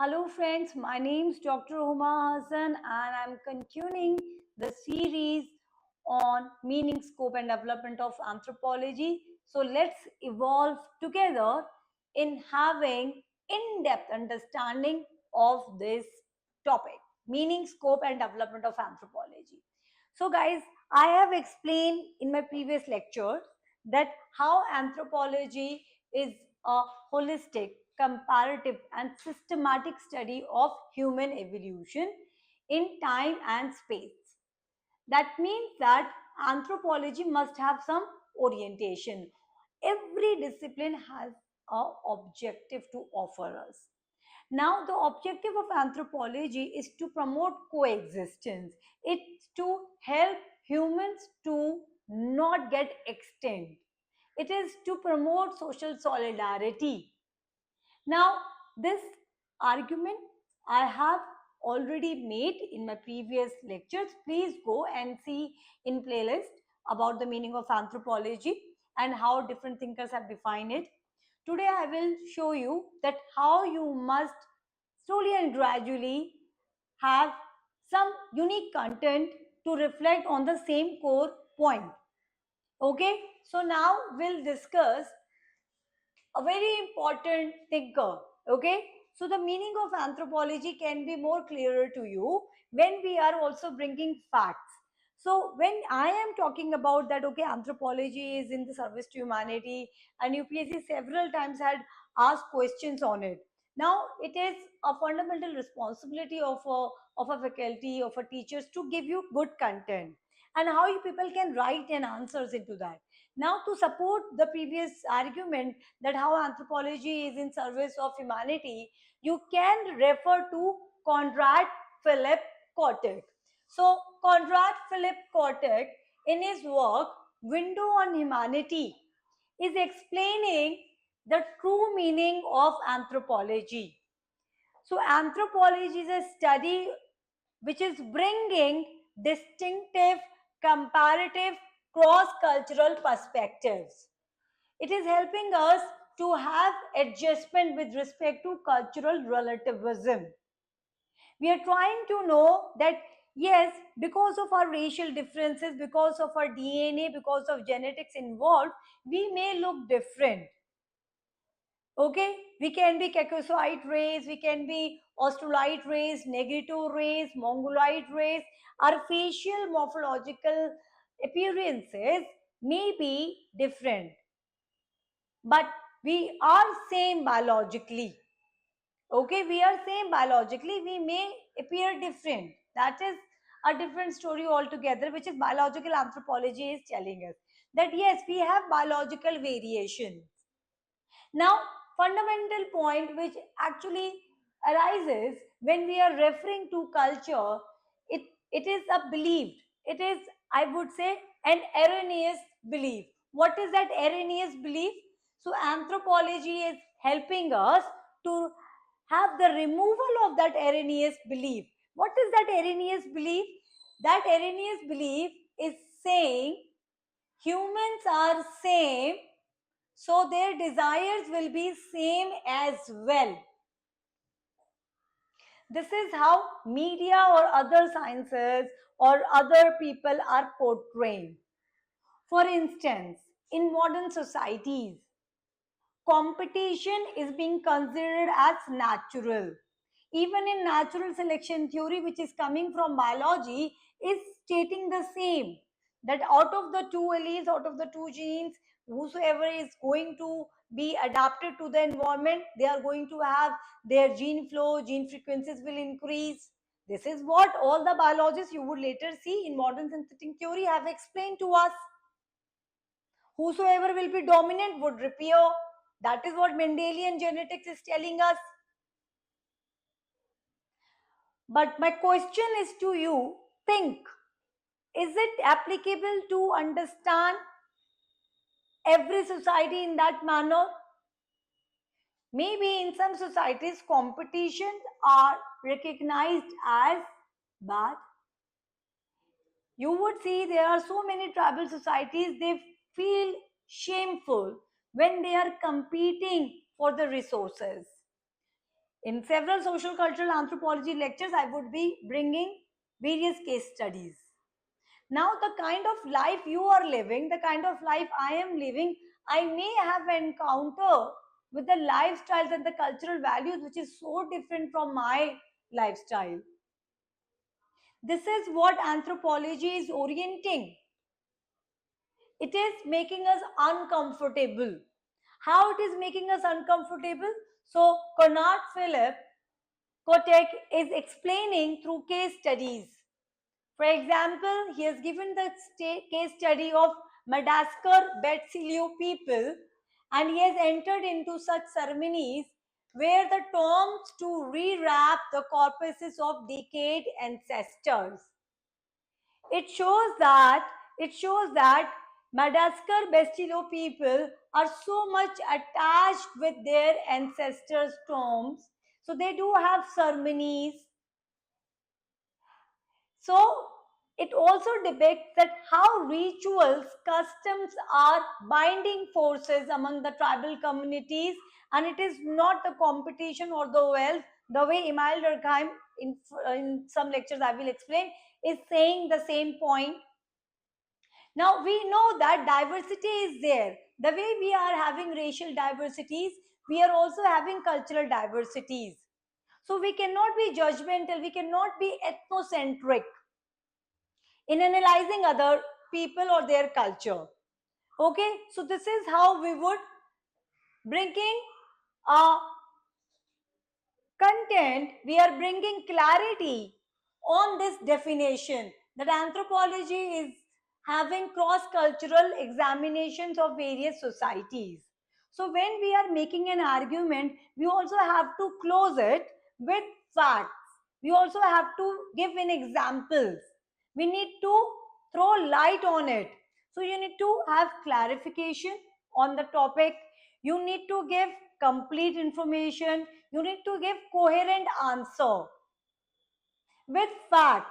Hello friends, my name is Dr. Huma Hassan and I'm continuing the series on meaning, scope and development of anthropology. So let's evolve together in having in-depth understanding of this topic, meaning, scope and development of anthropology. So guys, I have explained in my previous lecture that how anthropology is a holistic, comparative and systematic study of human evolution in time and space. That means that anthropology must have some orientation. Every discipline has a objective to offer us. Now, the objective of anthropology is to promote coexistence. It's to help humans to not get extinct. It is to promote social solidarity. Now, this argument I have already made in my previous lectures. Please go and see in playlist about the meaning of anthropology and how different thinkers have defined it. Today I will show you that how you must slowly and gradually have some unique content to reflect on the same core point. Okay, so now we'll discuss a very important thinker. Okay, so the meaning of anthropology can be more clearer to you when we are also bringing facts. So when I am talking about that, okay, anthropology is in the service to humanity, and UPSC several times had asked questions on it. Now it is a fundamental responsibility of a faculty, of a teachers, to give you good content and how you people can write and answers into that. Now, to support the previous argument that how anthropology is in service of humanity, you can refer to Conrad Philip Kotick. So, Conrad Philip Kotick, in his work Window on Humanity, is explaining the true meaning of anthropology. So, anthropology is a study which is bringing distinctive, comparative, cross cultural perspectives. It is helping us to have adjustment with respect to cultural relativism. We are trying to know that yes, because of our racial differences, because of our DNA, because of genetics involved, we may look different. Okay, we can be Caucasoid race, we can be Australite race, Negrito race, Mongoloid race. Our facial morphological appearances may be different, but we are same biologically. Okay, we are same biologically, we may appear different. That is a different story altogether, which is biological anthropology is telling us that yes, we have biological variations. Now, fundamental point which actually arises when we are referring to culture, it, it is a belief. It is, I would say, an erroneous belief. What is that erroneous belief? So, anthropology is helping us to have the removal of that erroneous belief. What is that erroneous belief? That erroneous belief is saying humans are same, so their desires will be same as well. This is how media or other sciences or other people are portraying. For instance, in modern societies, competition is being considered as natural. Even in natural selection theory, which is coming from biology, is stating the same, that out of the two alleles, out of the two genes, whosoever is going to be adapted to the environment, they are going to have their gene flow, gene frequencies will increase. This is what all the biologists you would later see in modern synthetic theory have explained to us. Whosoever will be dominant would appear. That is what Mendelian genetics is telling us. But my question is to you, think, is it applicable to understand every society in that manner? Maybe in some societies, competitions are recognized as bad. You would see there are so many tribal societies, they feel shameful when they are competing for the resources. In several social cultural anthropology lectures, I would be bringing various case studies. Now, the kind of life you are living, the kind of life I am living, I may have encounter with the lifestyles and the cultural values which is so different from my lifestyle. This is what anthropology is orienting. It is making us uncomfortable. How it is making us uncomfortable? So, Konrad Philipp Kotek is explaining through case studies. For example, he has given the case study of Madagascar Betsileo people, and he has entered into such ceremonies where the tombs to rewrap the corpses of decayed ancestors. It shows that Madagascar Betsileo people are so much attached with their ancestors' tombs, so they do have ceremonies. So it also depicts that how rituals, customs are binding forces among the tribal communities, and it is not the competition or the wealth, the way Emile Durkheim in some lectures I will explain is saying the same point. Now we know that diversity is there. The way we are having racial diversities, we are also having cultural diversities. So we cannot be judgmental, we cannot be ethnocentric in analyzing other people or their culture. Okay, so this is how we would bringing content, we are bringing clarity on this definition that anthropology is having cross-cultural examinations of various societies. So when we are making an argument, we also have to close it with facts. We also have to give in examples. We need to throw light on it. So you need to have clarification on the topic. You need to give complete information. You need to give coherent answer with facts.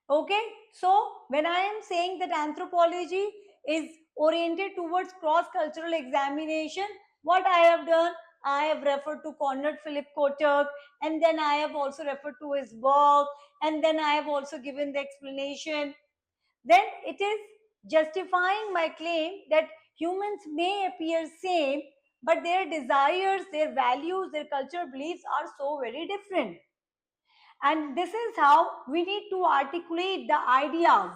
Okay, so when I am saying that anthropology is oriented towards cross-cultural examination, what I have done, I have referred to Konrad Philipp Kotek, and then I have also referred to his work, and then I have also given the explanation. Then it is justifying my claim that humans may appear same, but their desires, their values, their cultural beliefs are so very different. And this is how we need to articulate the ideas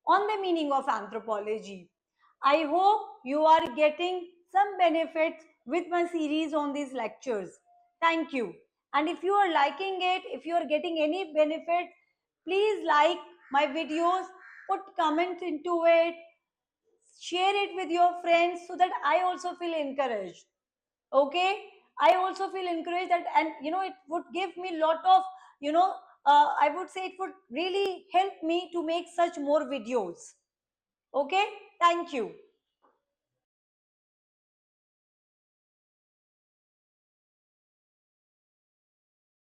on the meaning of anthropology. I hope you are getting some benefits with my series on these lectures. Thank you. And if you are liking it, if you are getting any benefit, please like my videos, put comments into it, share it with your friends so that I also feel encouraged. Okay, I also feel encouraged that, and it would give me lot of, I would say it would really help me to make such more videos. Okay, thank you.